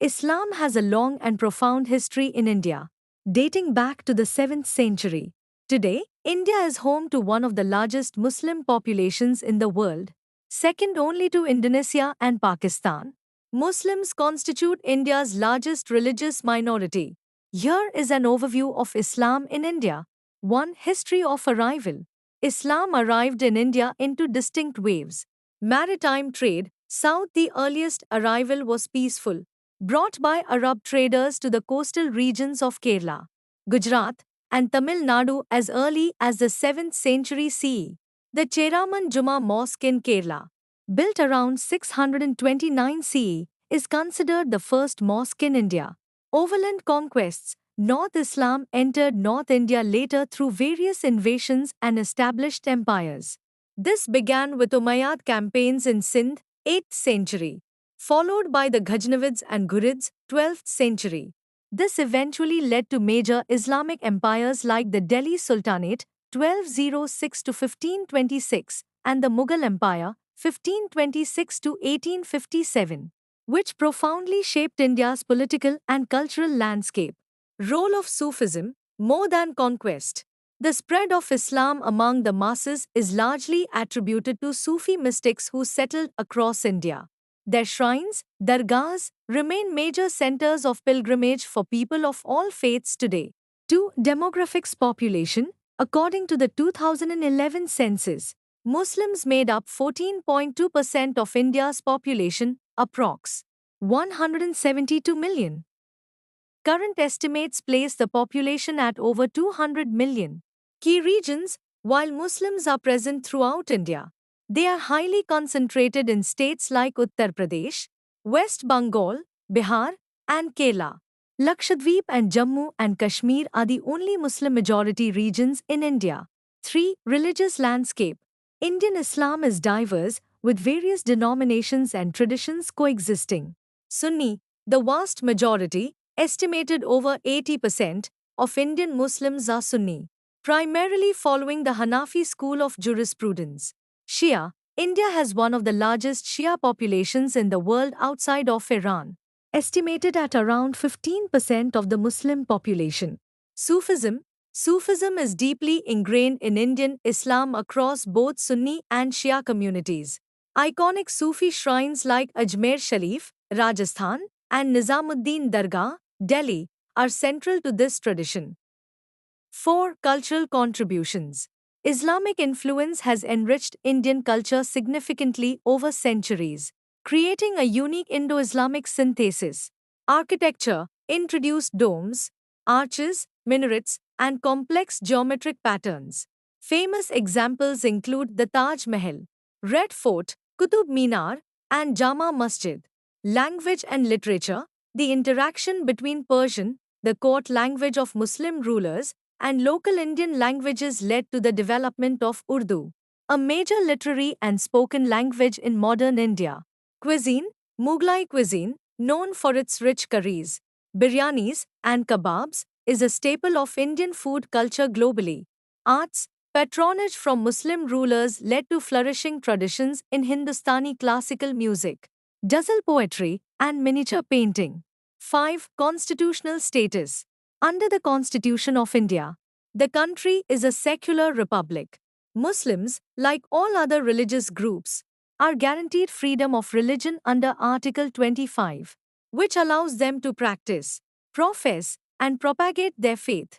Islam has a long and profound history in India, dating back to the 7th century. Today, India is home to one of the largest Muslim populations in the world, second only to Indonesia and Pakistan. Muslims constitute India's largest religious minority. Here is an overview of Islam in India. 1. History of arrival. Islam arrived in India in two distinct waves. Maritime trade. South, the earliest arrival was peaceful, brought by Arab traders to the coastal regions of Kerala, Gujarat, and Tamil Nadu as early as the 7th century CE. The Cheraman Juma Mosque in Kerala, built around 629 CE, is considered the first mosque in India. Overland conquests. North Islam entered North India later through various invasions and established empires. This began with Umayyad campaigns in Sindh, 8th century, followed by the Ghaznavids and Ghurids, 12th century. This eventually led to major Islamic empires like the Delhi Sultanate, 1206 to 1526, and the Mughal Empire, 1526 to 1857, which profoundly shaped India's political and cultural landscape. Role of Sufism, more than conquest. The spread of Islam among the masses is largely attributed to Sufi mystics who settled across India. Their shrines, dargahs, remain major centers of pilgrimage for people of all faiths today. 2. Demographics population. According to the 2011 census, Muslims made up 14.2% of India's population, approx. 172 million. Current estimates place the population at over 200 million. Key regions. While Muslims are present throughout India, they are highly concentrated in states like Uttar Pradesh, West Bengal, Bihar, and Kerala. Lakshadweep and Jammu and Kashmir are the only Muslim majority regions in India. 3. Religious landscape. Indian Islam is diverse, with various denominations and traditions coexisting. Sunni, the vast majority, estimated over 80% of Indian Muslims are Sunni, primarily following the Hanafi school of jurisprudence. Shia, India has one of the largest Shia populations in the world outside of Iran, estimated at around 15% of the Muslim population. Sufism, Sufism is deeply ingrained in Indian Islam across both Sunni and Shia communities. Iconic Sufi shrines like Ajmer Sharif, Rajasthan, and Nizamuddin Dargah, Delhi, are central to this tradition. 4. Cultural contributions. Islamic influence has enriched Indian culture significantly over centuries, creating a unique Indo-Islamic synthesis. Architecture introduced domes, arches, minarets, and complex geometric patterns. Famous examples include the Taj Mahal, Red Fort, Qutub Minar, and Jama Masjid. Language and literature. The interaction between Persian, the court language of Muslim rulers, and local Indian languages led to the development of Urdu, a major literary and spoken language in modern India. Cuisine. Mughlai cuisine, known for its rich curries, biryanis, and kebabs, is a staple of Indian food culture globally. Arts. Patronage from Muslim rulers led to flourishing traditions in Hindustani classical music, ghazal poetry, and miniature painting. 5. Constitutional status. Under the Constitution of India, the country is a secular republic. Muslims, like all other religious groups, are guaranteed freedom of religion under Article 25, which allows them to practice, profess, and propagate their faith.